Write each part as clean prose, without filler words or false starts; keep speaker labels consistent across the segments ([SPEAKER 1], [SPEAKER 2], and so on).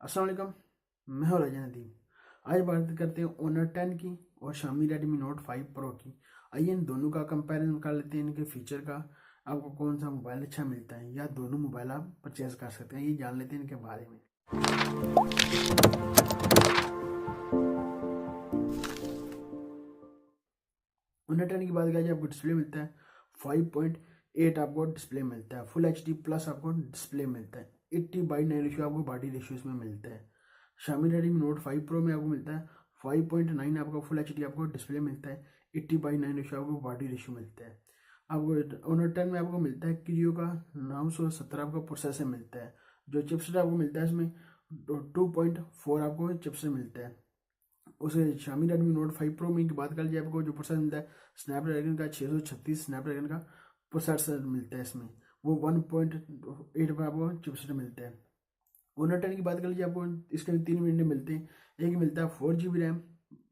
[SPEAKER 1] अस्सलाम वालेकुम, मैं हूं रजा नदीम। आज बात करते हैं ओनर 10 की और शामी रेडमी नोट 5 प्रो की। आइए इन दोनों का कंपैरिजन कर लेते हैं, इनके फीचर का। आपको कौन सा मोबाइल अच्छा मिलता है या दोनों मोबाइल आप परचेज कर सकते हैं, ये जान लेते हैं इनके बारे में। ओनर 10 की बात करें, आपको डिस्प्ले मिलता है 5.8, आपको डिस्प्ले मिलता है फुल HD प्लस, आपको डिस्प्ले मिलता है 80:9 रेशियो, आपको बॉडी रेशियो इसमें मिलता है। शामी रेडमी नोट 5 प्रो में आपको मिलता है 5.9, आपको फुल HD आपको डिस्प्ले मिलता है 80:9 रेशियो, आपको बॉडी रेशियो मिलता है। आपको ओनर 10 में आपको मिलता है क्रियो का 917 आपका प्रोसेसर मिलता है। जो चिपसेट आपको मिलता है इसमें 2.4 आपको चिपसेट मिलता है। उसे शामी रेडमी नोट 5 प्रो में की बात कर लीजिए, आपको जो प्रोसेसर मिलता है स्नैपड्रैगन का 636 स्नैपड्रैगन का प्रोसेसर मिलता है इसमें। वो 1.8 पर आपको चिपसेट मिलता है। ओनर 10 की बात कर लीजिए, आपको इसके 3 वेरिएंट मिलते हैं। एक मिलता है 4 GB रैम,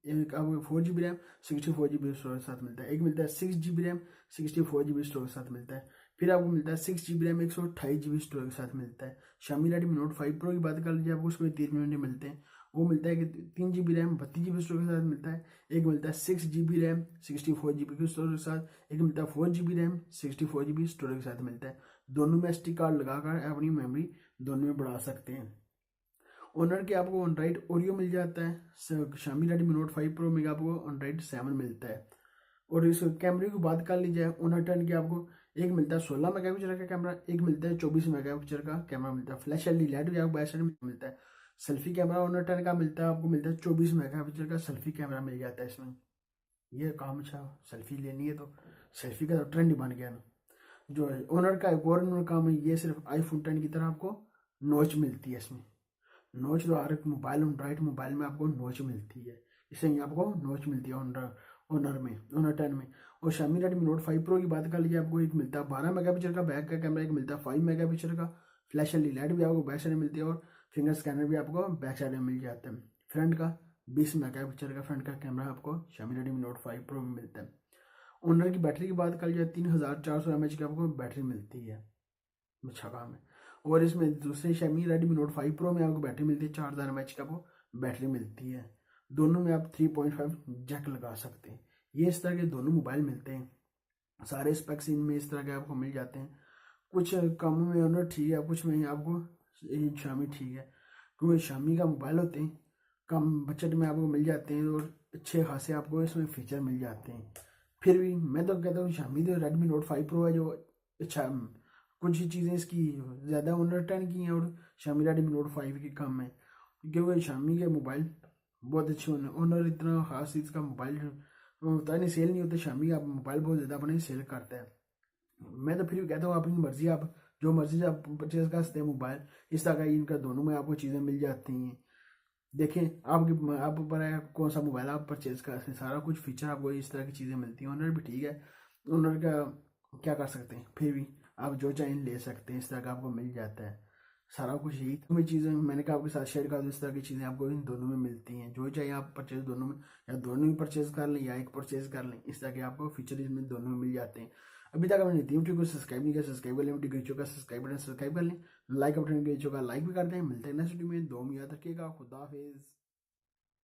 [SPEAKER 1] एक आपको 4 GB रैम 64 GB स्टोरेज के साथ मिलता है। एक मिलता है 6 GB रैम 64 GB स्टोरेज के साथ मिलता है। फिर आपको मिलता है 6 GB रैम 128 GB स्टोरेज के साथ मिलता है। शामी रेडमी नोट 5 प्रो की बात कर लीजिए, आपको उसमें 3 वेरिएंट मिलते हैं। वो मिलता है कि 3 GB रैम 32 GB स्टोरेज के साथ मिलता है। एक मिलता है 6 GB रैम 64 GB के स्टोरेज के साथ। एक मिलता है 4 GB रैम 64 GB स्टोरेज के साथ मिलता है। दोनों में SD कार्ड लगाकर अपनी मेमोरी दोनों में बढ़ा सकते हैं। ओनर के आपको ऑनराइड ओरियो मिल जाता है। शामी रेडमी नोट 5 प्रो में आपको ऑनराइड 7 मिलता है। और इस कैमरे की बात कर ली जाए, ओनर 10 की आपको एक मिलता है 16 मेगापिक्सल का कैमरा, एक मिलता है 24 मेगापिक्सल का कैमरा मिलता है। फ्लैश LED लाइट भी आपको बैक साइड में मिलता है। सेल्फी कैमरा ओनर 10 का मिलता है, आपको मिलता है 24 मेगापिक्सल का सेल्फी कैमरा मिल जाता है इसमें। ये काम अच्छा, सेल्फी लेनी है तो सेल्फी का तो ट्रेंड ही बन गया ना। जो ओनर का एक और काम है, ये सिर्फ आईफोन 10 की तरह आपको नॉच मिलती है इसमें। नोच तो हर एक मोबाइल एंड्रॉइड मोबाइल में आपको नोच मिलती है, इसे ही आपको नोच मिलती है ओनर 10 में। और शामी रेडमी नोट 5 प्रो की बात कर लीजिए, आपको एक मिलता है 12 मेगापिक्सल का बैक का कैमरा, एक मिलता है 5 मेगापिक्सल का। फ्लैश LED लाइट भी आपको बैक साइड में मिलती है और फिंगर स्कैनर भी आपको बैक साइड में मिल जाता है। फ्रंट का 20 मेगापिक्सल का फ्रंट का कैमरा आपको शामी रेडमी नोट 5 प्रो में मिलता है। ओनर की बैटरी की बात कर लीजिए, 3400 mAh की आपको बैटरी मिलती है। अच्छा काम है। और इसमें दूसरे शामी रेडमी नोट 5 प्रो में आपको बैटरी मिलती है 4000 mAh का वो बैटरी मिलती है। दोनों में आप 3.5 जैक लगा सकते हैं। ये इस तरह के दोनों मोबाइल मिलते हैं। सारे स्पेक्स इनमें इस तरह के आपको मिल जाते हैं। कुछ कम में ऑनर ठीक है, कुछ में आपको शामी ठीक है, क्योंकि शामी का मोबाइल होते हैं कम बजट में आपको मिल जाते हैं और अच्छे खासे आपको इसमें फीचर मिल जाते हैं। फिर भी मैं तो कहता हूँ शामी तो रेडमी नोट 5 प्रो है जो अच्छा, कुछ ही चीज़ें इसकी ज़्यादा ओनर 10 की हैं और शामी रेडमी नोट 5 की कम है, क्योंकि शामी के मोबाइल बहुत अच्छे होने। ओनर इतना खास इसका मोबाइल होता नहीं, सेल नहीं होता। शामी का मोबाइल बहुत ज़्यादा अपने सेल करता है। मैं तो फिर भी कहता हूँ अपनी मर्जी, आप जो मर्जी से आप परचेज कर सकते हैं मोबाइल। इस तरह का इनका दोनों में आपको चीज़ें मिल जाती हैं। देखें आपकी आप ऊपर है कौन सा मोबाइल आप परचेज कर सकते हैं। सारा कुछ फीचर आपको इस तरह की चीज़ें मिलती हैं। ओनर भी ठीक है, ओनर का क्या कर सकते हैं, फिर भी आप जो चाहें ले सकते हैं, इस तरह का आपको मिल जाता है सारा कुछ। यही तो चीज़ें मैंने कहा आपके साथ शेयर कर दूँ, इस तरह की चीज़ें आपको इन दोनों में मिलती हैं। जो चाहिए आप परचेज दोनों में, या दोनों ही परचेज कर लें या एक परचेज कर लें, इस तरह के आपको फीचर इसमें दोनों में मिल जाते हैं। अभी तक आपने यूट्यूब को सब्सक्राइब नहीं किया, सब्सक्राइब कर लें। वीडियो का सब्सक्राइब बटन सब्सक्राइब कर लें। लाइक बटन लाइक भी कर दें। मिलते हैं नेक्स्ट वीडियो में। दो में याद रखिएगा। खुदा हाफिज़।